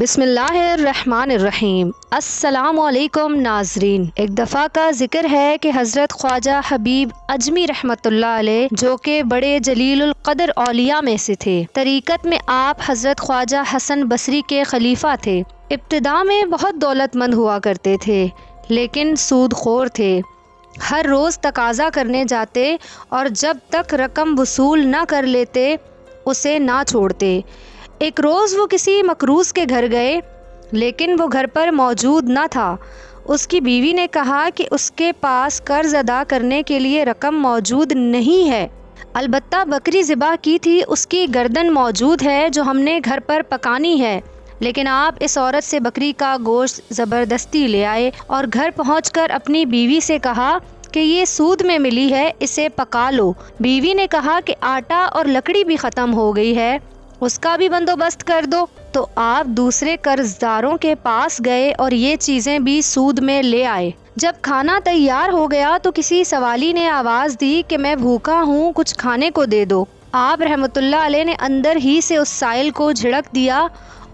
بسم اللہ الرحمن الرحیم۔ السلام علیکم ناظرین، ایک دفعہ کا ذکر ہے کہ حضرت خواجہ حبیب اجمی رحمۃ اللہ علیہ جو کہ بڑے جلیل القدر اولیاء میں سے تھے، طریقت میں آپ حضرت خواجہ حسن بصری کے خلیفہ تھے۔ ابتدا میں بہت دولت مند ہوا کرتے تھے لیکن سود خور تھے۔ ہر روز تقاضا کرنے جاتے اور جب تک رقم وصول نہ کر لیتے اسے نہ چھوڑتے۔ ایک روز وہ کسی مقروض کے گھر گئے لیکن وہ گھر پر موجود نہ تھا۔ اس کی بیوی نے کہا کہ اس کے پاس قرض ادا کرنے کے لیے رقم موجود نہیں ہے، البتہ بکری ذبح کی تھی، اس کی گردن موجود ہے جو ہم نے گھر پر پکانی ہے، لیکن آپ اس عورت سے بکری کا گوشت زبردستی لے آئے اور گھر پہنچ کر اپنی بیوی سے کہا کہ یہ سود میں ملی ہے، اسے پکا لو۔ بیوی نے کہا کہ آٹا اور لکڑی بھی ختم ہو گئی ہے، اس کا بھی بندوبست کر دو۔ تو آپ دوسرے قرض داروں کے پاس گئے اور یہ چیزیں بھی سود میں لے آئے۔ جب کھانا تیار ہو گیا تو کسی سوالی نے آواز دی کہ میں بھوکا ہوں، کچھ کھانے کو دے دو۔ آپ رحمۃ اللہ علیہ نے اندر ہی سے اس سائل کو جھڑک دیا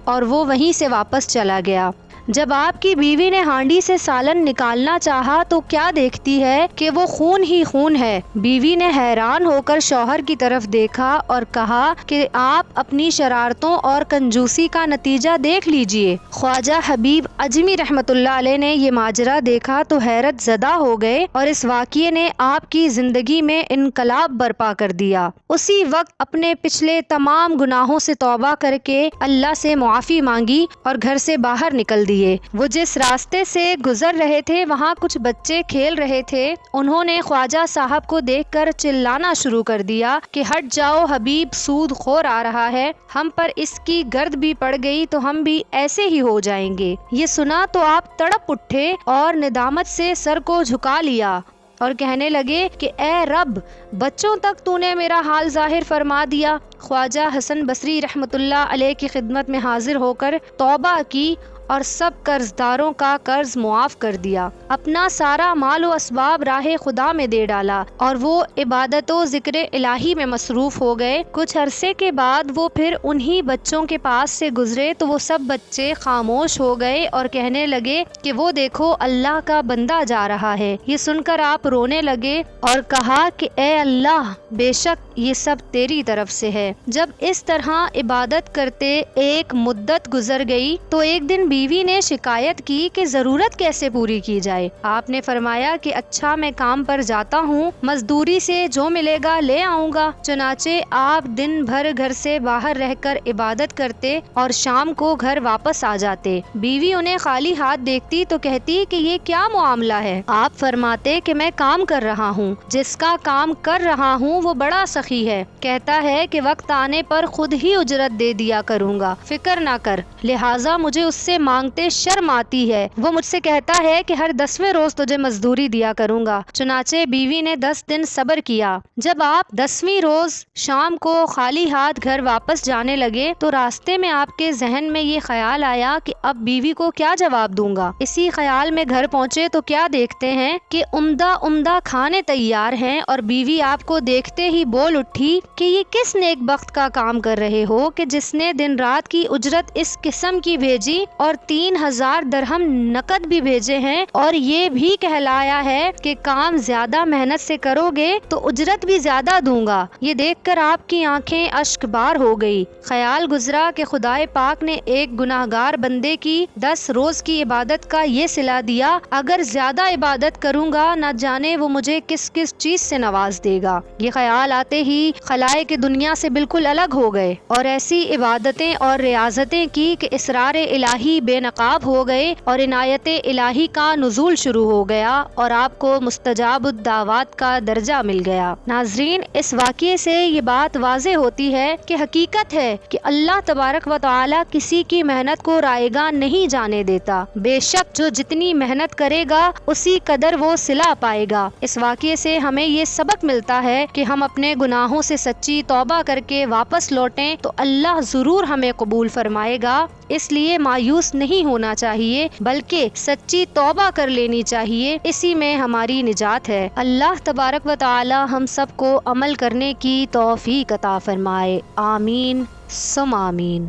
اور وہ وہیں سے واپس چلا گیا۔ جب آپ کی بیوی نے ہانڈی سے سالن نکالنا چاہا تو کیا دیکھتی ہے کہ وہ خون ہی خون ہے۔ بیوی نے حیران ہو کر شوہر کی طرف دیکھا اور کہا کہ آپ اپنی شرارتوں اور کنجوسی کا نتیجہ دیکھ لیجئے۔ خواجہ حبیب اجمی رحمۃ اللہ علیہ نے یہ ماجرا دیکھا تو حیرت زدہ ہو گئے اور اس واقعے نے آپ کی زندگی میں انقلاب برپا کر دیا۔ اسی وقت اپنے پچھلے تمام گناہوں سے توبہ کر کے اللہ سے معافی مانگی اور گھر سے باہر نکل دی۔ وہ جس راستے سے گزر رہے تھے وہاں کچھ بچے کھیل رہے تھے، انہوں نے خواجہ صاحب کو دیکھ کر چلانا شروع کر دیا کہ ہٹ جاؤ، حبیب سود خور آ رہا ہے، ہم پر اس کی گرد بھی پڑ گئی تو ہم بھی ایسے ہی ہو جائیں گے۔ یہ سنا تو آپ تڑپ اٹھے اور ندامت سے سر کو جھکا لیا اور کہنے لگے کہ اے رب، بچوں تک تو نے میرا حال ظاہر فرما دیا۔ خواجہ حسن بصری رحمۃ اللہ علیہ کی خدمت میں حاضر ہو کر توبہ کی اور سب قرض داروں کا قرض معاف کر دیا، اپنا سارا مال و اسباب راہ خدا میں دے ڈالا اور وہ عبادت و ذکر الہی میں مصروف ہو گئے۔ کچھ عرصے کے بعد وہ پھر انہی بچوں کے پاس سے گزرے تو وہ سب بچے خاموش ہو گئے اور کہنے لگے کہ وہ دیکھو اللہ کا بندہ جا رہا ہے۔ یہ سن کر آپ رونے لگے اور کہا کہ اے اللہ، بے شک یہ سب تیری طرف سے ہے۔ جب اس طرح عبادت کرتے ایک مدت گزر گئی تو ایک دن بیوی نے شکایت کی کہ ضرورت کیسے پوری کی جائے۔ آپ نے فرمایا کہ اچھا میں کام پر جاتا ہوں، مزدوری سے جو ملے گا لے آؤں گا۔ چنانچہ آپ دن بھر گھر سے باہر رہ کر عبادت کرتے اور شام کو گھر واپس آ جاتے۔ بیوی انہیں خالی ہاتھ دیکھتی تو کہتی کہ یہ کیا معاملہ ہے؟ آپ فرماتے کہ میں کام کر رہا ہوں، جس کا کام کر رہا ہوں وہ بڑا سخی ہے، کہتا ہے کہ وقت آنے پر خود ہی اجرت دے دیا کروں گا، فکر نہ کر، لہٰذا مجھے اس سے مانگتے شرم آتی ہے۔ وہ مجھ سے کہتا ہے کہ ہر 10ویں روز تجھے مزدوری دیا کروں گا۔ چنانچہ بیوی نے 10 دن صبر کیا۔ جب آپ 10ویں روز شام کو خالی ہاتھ گھر واپس جانے لگے تو راستے میں آپ کے ذہن میں یہ خیال آیا کہ اب بیوی کو کیا جواب دوں گا۔ اسی خیال میں گھر پہنچے تو کیا دیکھتے ہیں کہ عمدہ عمدہ کھانے تیار ہیں اور بیوی آپ کو دیکھتے ہی بول اٹھی کہ یہ کس نیک بخت کا کام کر رہے ہو کہ جس نے دن رات کی اجرت اس قسم کی بھیجی اور 3000 درہم نقد بھی بھیجے ہیں، اور یہ بھی کہلایا ہے کہ کام زیادہ محنت سے کرو گے تو اجرت بھی زیادہ دوں گا۔ یہ دیکھ کر آپ کی آنکھیں اشک بار ہو گئی۔ خیال گزرا کہ خدائے پاک نے ایک گناہگار بندے کی 10 روز کی عبادت کا یہ صلہ دیا، اگر زیادہ عبادت کروں گا نہ جانے وہ مجھے کس کس چیز سے نواز دے گا۔ یہ خیال آتے ہی خلائق دنیا سے بالکل الگ ہو گئے اور ایسی عبادتیں اور ریاضتیں کی کہ اسرار الہی بے نقاب ہو گئے اور عنایت الہی کا نزول شروع ہو گیا اور آپ کو مستجاب الدعوات کا درجہ مل گیا۔ ناظرین، اس واقعے سے یہ بات واضح ہوتی ہے کہ حقیقت ہے کہ اللہ تبارک و تعالی کسی کی محنت کو رائیگاں نہیں جانے دیتا، بے شک جو جتنی محنت کرے گا اسی قدر وہ صلہ پائے گا۔ اس واقعے سے ہمیں یہ سبق ملتا ہے کہ ہم اپنے گناہوں سے سچی توبہ کر کے واپس لوٹیں تو اللہ ضرور ہمیں قبول فرمائے گا۔ اس لیے مایوس نہیں ہونا چاہیے بلکہ سچی توبہ کر لینی چاہیے، اسی میں ہماری نجات ہے۔ اللہ تبارک و تعالی ہم سب کو عمل کرنے کی توفیق عطا فرمائے، آمین ثم آمین۔